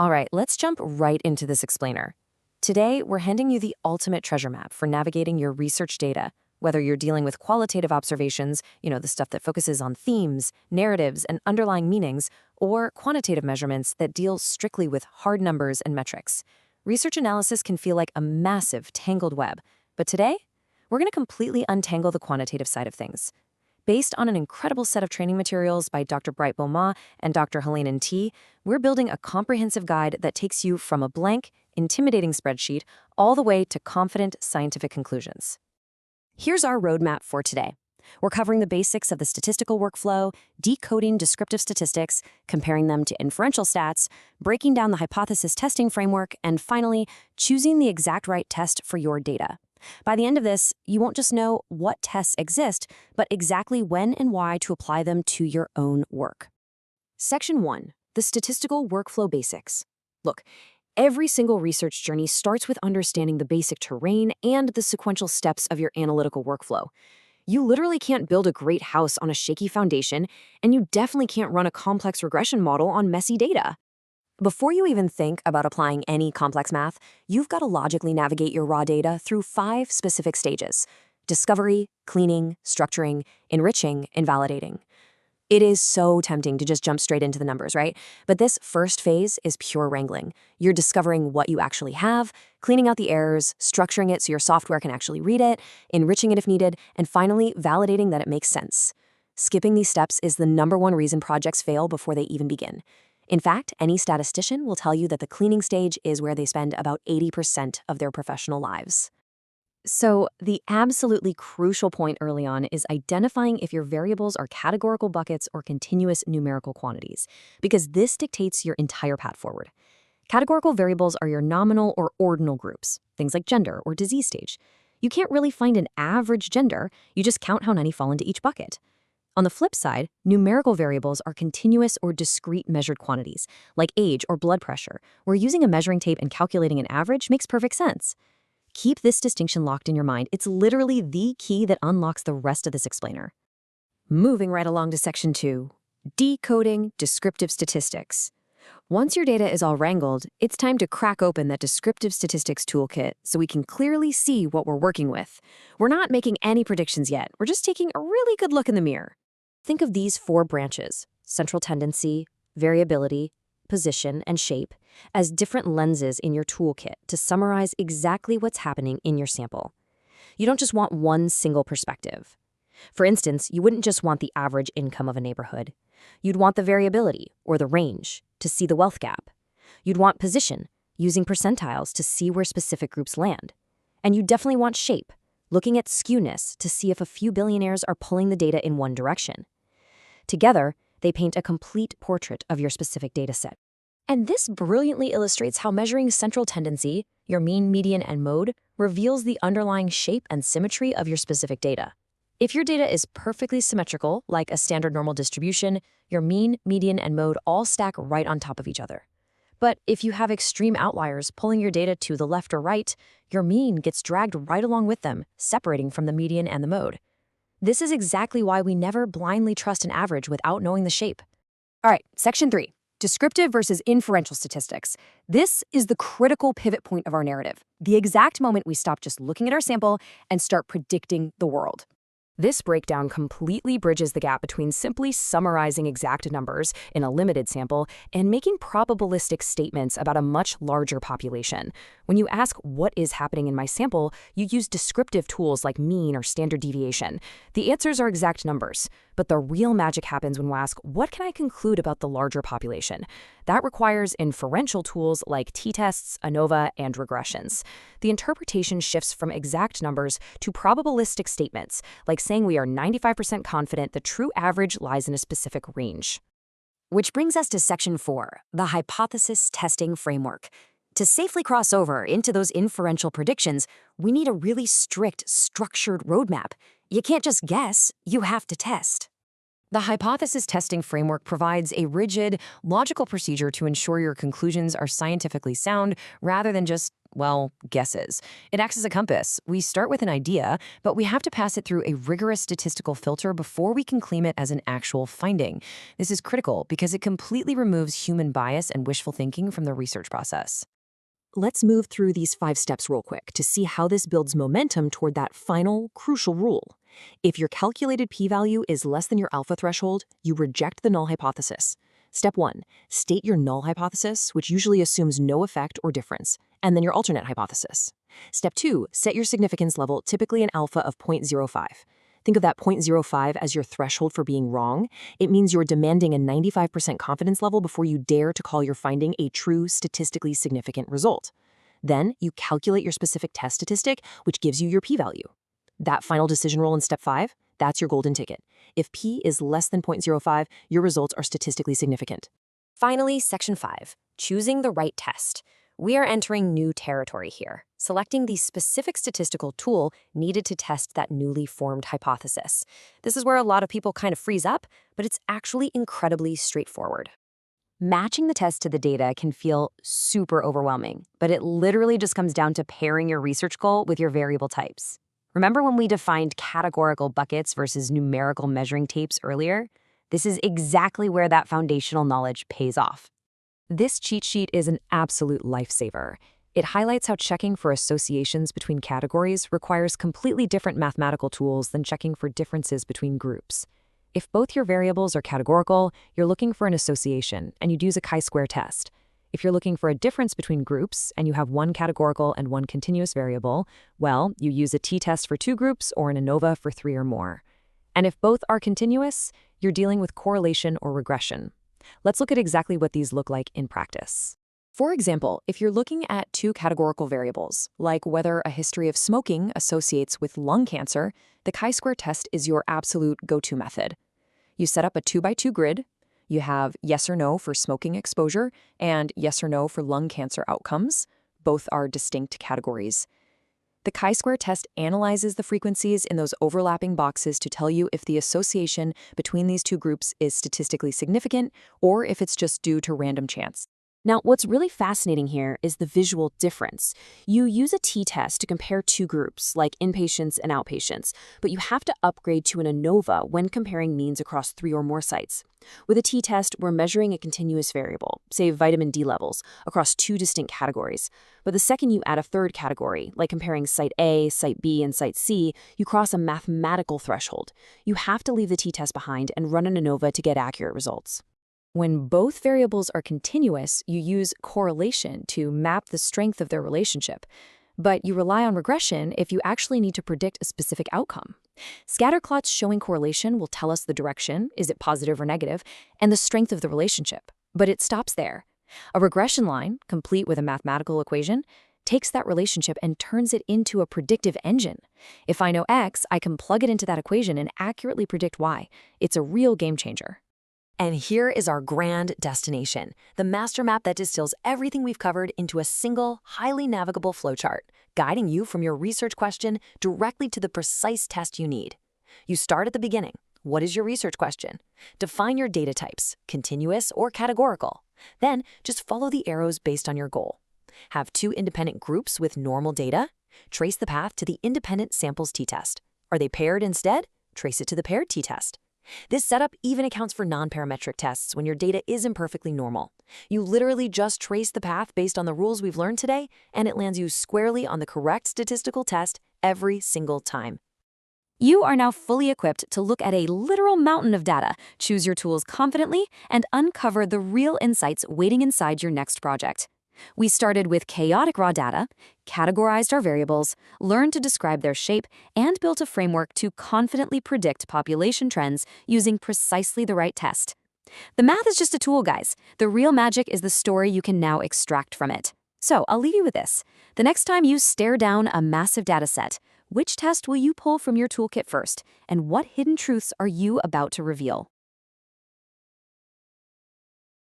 All right, let's jump right into this explainer. Today, we're handing you the ultimate treasure map for navigating your research data, whether you're dealing with qualitative observations, the stuff that focuses on themes, narratives, and underlying meanings, or quantitative measurements that deal strictly with hard numbers and metrics. Research analysis can feel like a massive, tangled web, but today, we're going to completely untangle the quantitative side of things. Based on an incredible set of training materials by Dr. Boamah and Dr. Helena, we're building a comprehensive guide that takes you from a blank, intimidating spreadsheet all the way to confident scientific conclusions. Here's our roadmap for today. We're covering the basics of the statistical workflow, decoding descriptive statistics, comparing them to inferential stats, breaking down the hypothesis testing framework, and finally, choosing the exact right test for your data. By the end of this, you won't just know what tests exist, but exactly when and why to apply them to your own work. Section 1. The Statistical Workflow Basics. Look, every single research journey starts with understanding the basic terrain and the sequential steps of your analytical workflow. You literally can't build a great house on a shaky foundation, and you definitely can't run a complex regression model on messy data. Before you even think about applying any complex math, you've got to logically navigate your raw data through 5 specific stages: discovery, cleaning, structuring, enriching, and validating. It is so tempting to just jump straight into the numbers, right? But this first phase is pure wrangling. You're discovering what you actually have, cleaning out the errors, structuring it so your software can actually read it, enriching it if needed, and finally validating that it makes sense. Skipping these steps is the #1 reason projects fail before they even begin. In fact, any statistician will tell you that the cleaning stage is where they spend about 80% of their professional lives. So, the absolutely crucial point early on is identifying if your variables are categorical buckets or continuous numerical quantities, because this dictates your entire path forward. Categorical variables are your nominal or ordinal groups, things like gender or disease stage. You can't really find an average gender, you just count how many fall into each bucket. On the flip side, numerical variables are continuous or discrete measured quantities, like age or blood pressure, where using a measuring tape and calculating an average makes perfect sense. Keep this distinction locked in your mind. It's literally the key that unlocks the rest of this explainer. Moving right along to Section 2, decoding descriptive statistics. Once your data is all wrangled, it's time to crack open that descriptive statistics toolkit so we can clearly see what we're working with. We're not making any predictions yet. We're just taking a really good look in the mirror. Think of these 4 branches: central tendency, variability, position, and shape, as different lenses in your toolkit to summarize exactly what's happening in your sample. You don't just want one single perspective. For instance, you wouldn't just want the average income of a neighborhood. You'd want the variability, or the range, to see the wealth gap. You'd want position, using percentiles to see where specific groups land. And you definitely want shape, looking at skewness to see if a few billionaires are pulling the data in one direction. Together, they paint a complete portrait of your specific dataset. And this brilliantly illustrates how measuring central tendency, your mean, median, and mode, reveals the underlying shape and symmetry of your specific data. If your data is perfectly symmetrical, like a standard normal distribution, your mean, median, and mode all stack right on top of each other. But if you have extreme outliers pulling your data to the left or right, your mean gets dragged right along with them, separating from the median and the mode. This is exactly why we never blindly trust an average without knowing the shape. All right, Section 3, descriptive versus inferential statistics. This is the critical pivot point of our narrative, the exact moment we stop just looking at our sample and start predicting the world. This breakdown completely bridges the gap between simply summarizing exact numbers in a limited sample and making probabilistic statements about a much larger population. When you ask what is happening in my sample, you use descriptive tools like mean or standard deviation. The answers are exact numbers, but the real magic happens when we ask, what can I conclude about the larger population? That requires inferential tools like t-tests, ANOVA, and regressions. The interpretation shifts from exact numbers to probabilistic statements, like saying we are 95% confident the true average lies in a specific range. Which brings us to Section 4, the hypothesis testing framework. To safely cross over into those inferential predictions, we need a really strict, structured roadmap. You can't just guess, you have to test. The hypothesis testing framework provides a rigid, logical procedure to ensure your conclusions are scientifically sound rather than just Well, guesses. It acts as a compass. We start with an idea, but we have to pass it through a rigorous statistical filter before we can claim it as an actual finding. This is critical because it completely removes human bias and wishful thinking from the research process. Let's move through these 5 steps real quick to see how this builds momentum toward that final, crucial rule. If your calculated p-value is less than your alpha threshold, you reject the null hypothesis. Step 1, state your null hypothesis, which usually assumes no effect or difference, and then your alternate hypothesis. Step 2, set your significance level, typically an alpha of 0.05. Think of that 0.05 as your threshold for being wrong. It means you're demanding a 95% confidence level before you dare to call your finding a true statistically significant result. Then you calculate your specific test statistic, which gives you your p-value. That final decision roll in step 5, that's your golden ticket. If p is less than 0.05, your results are statistically significant. Finally, Section 5, choosing the right test. We are entering new territory here, selecting the specific statistical tool needed to test that newly formed hypothesis. This is where a lot of people kind of freeze up, but it's actually incredibly straightforward. Matching the test to the data can feel super overwhelming, but it literally just comes down to pairing your research goal with your variable types. Remember when we defined categorical buckets versus numerical measuring tapes earlier? This is exactly where that foundational knowledge pays off. This cheat sheet is an absolute lifesaver. It highlights how checking for associations between categories requires completely different mathematical tools than checking for differences between groups. If both your variables are categorical, you're looking for an association, and you'd use a chi-square test. If you're looking for a difference between groups, and you have one categorical and one continuous variable, well, you use a t-test for 2 groups or an ANOVA for 3 or more. And if both are continuous, you're dealing with correlation or regression. Let's look at exactly what these look like in practice. For example, if you're looking at 2 categorical variables, like whether a history of smoking associates with lung cancer, the chi-square test is your absolute go-to method. You set up a 2x2 grid. You have yes or no for smoking exposure and yes or no for lung cancer outcomes. Both are distinct categories. The chi-square test analyzes the frequencies in those overlapping boxes to tell you if the association between these 2 groups is statistically significant or if it's just due to random chance. Now, what's really fascinating here is the visual difference. You use a t-test to compare 2 groups, like inpatients and outpatients, but you have to upgrade to an ANOVA when comparing means across 3 or more sites. With a t-test, we're measuring a continuous variable, say vitamin D levels, across 2 distinct categories. But the second you add a 3rd category, like comparing site A, site B, and site C, you cross a mathematical threshold. You have to leave the t-test behind and run an ANOVA to get accurate results. When both variables are continuous, you use correlation to map the strength of their relationship. But you rely on regression if you actually need to predict a specific outcome. Scatter plots showing correlation will tell us the direction, is it positive or negative, and the strength of the relationship. But it stops there. A regression line, complete with a mathematical equation, takes that relationship and turns it into a predictive engine. If I know X, I can plug it into that equation and accurately predict Y. It's a real game changer. And here is our grand destination, the master map that distills everything we've covered into a single, highly navigable flowchart, guiding you from your research question directly to the precise test you need. You start at the beginning. What is your research question? Define your data types, continuous or categorical. Then just follow the arrows based on your goal. Have 2 independent groups with normal data? Trace the path to the independent samples t-test. Are they paired instead? Trace it to the paired t-test. This setup even accounts for non-parametric tests when your data isn't perfectly normal. You literally just trace the path based on the rules we've learned today, and it lands you squarely on the correct statistical test every single time. You are now fully equipped to look at a literal mountain of data, choose your tools confidently, and uncover the real insights waiting inside your next project. We started with chaotic raw data, categorized our variables, learned to describe their shape, and built a framework to confidently predict population trends using precisely the right test. The math is just a tool, guys. The real magic is the story you can now extract from it. So I'll leave you with this. The next time you stare down a massive data set, which test will you pull from your toolkit first, and what hidden truths are you about to reveal?